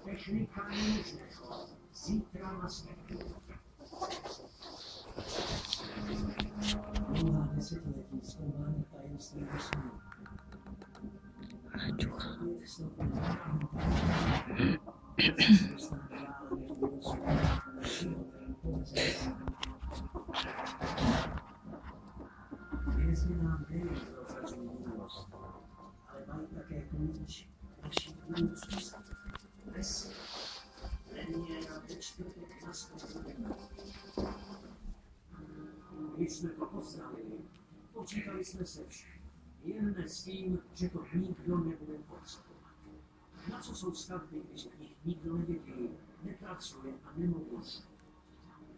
Technika nemožného. Zítra na světlu. Dlouhá desetiletí zkoumání tajemství vesmíru. Hvězdy nám nejen prozrazují minulost, ale mají také klíč naší budoucnosti. Dnes premiéra ve čtvrtek na Spojených. Když jsme to oznámili, počítali jsme se všem, jen ne s tím, že to nikdo nebude potřebovat. Na co jsou stavby, když v nich nikdo nevidí, nepracuje a nemohou se?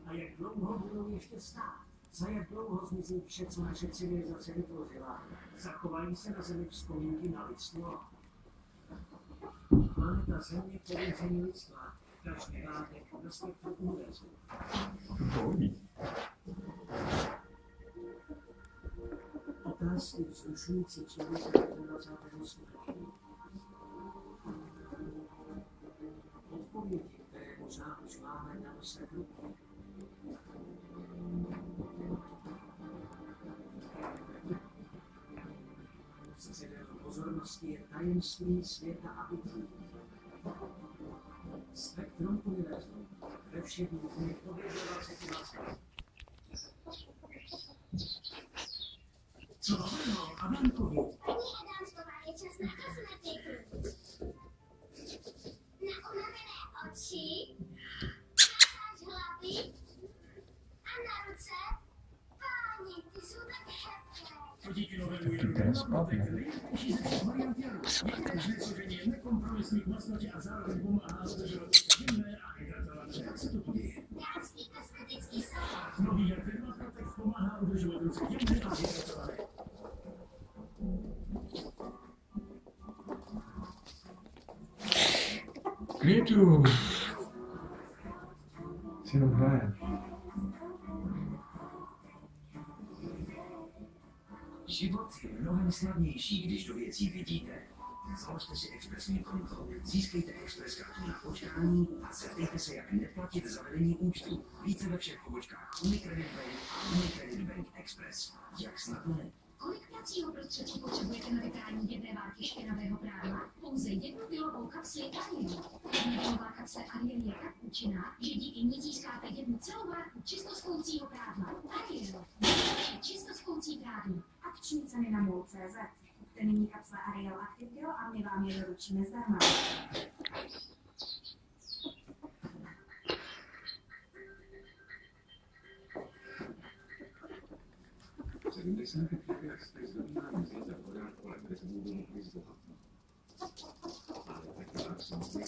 A jak dlouho budou ještě stát? Za jak dlouho zmizí vše, co naše civilizace vytvořila? Zachovají se na Zemi vzpomínky na lidstvo? Planeta Země pověření lidstva každý pátek na spektru univerzu. Otázky vzrušující člověka 20. století. Odpovědi, které možná už máme na dosah ruky. V středu pozornosti je tajemství světa a bytí. Spektrum univerzu ve všech možných pověřoval situace. Co nového, Adamkovi? Paní Adamsková, je čas na kosmetiku. Na unavené oči, masáž hlavy a na ruce. Páni, ty jsou tak hezké. Co díky novému jednomu Matek nejlepší ze všech variant jaru. Jedinečné složení je nekompromisní k vlastnosti a zároveň pomáhá udržovat jemné a hydratované. Jak se to děje? Dánský kosmetický salon. Nový jak firma Matek pomáhá udržovat ruce jemné a hydratované. Květu! Si jenom hraje. Život je mnohem snadnější, když do věcí vidíte. Založte si expresní konto, získejte express kartu na počkání a zeptejte se, jak neplatit za vedení účtu. Více ve všech pobočkách Unicredit Bank a Unicredit Bank Express. Jak snadné? Kolik pracího prostředku potřebujete na vyprání jedné várky špinavého prádla? Pouze jednu pilovou kapsli Ariel. Jedna pilová kapsle Ariel je tak účinná, že díky ní získáte jednu celou várku čistoskoucího prádla. Ariel. Nejlepší čistoskoucí prádlo. Akční ceny na MOL.cz. Kupte nyní kapsle Ariel Active Gel a my vám je doručíme zdarma. V 70. letech jste znamená myslet a podát kolem bez důvodu mohli zbohatnout. Ale taková samozřejmě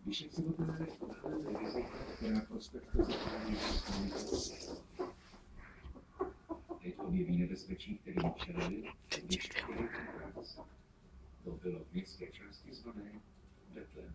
když je celotné dále rizika, která prospektu zachrání teď objeví nebezpečí, kterým čelili, když chtěli práce. To bylo v městské části zvané Bethlehem.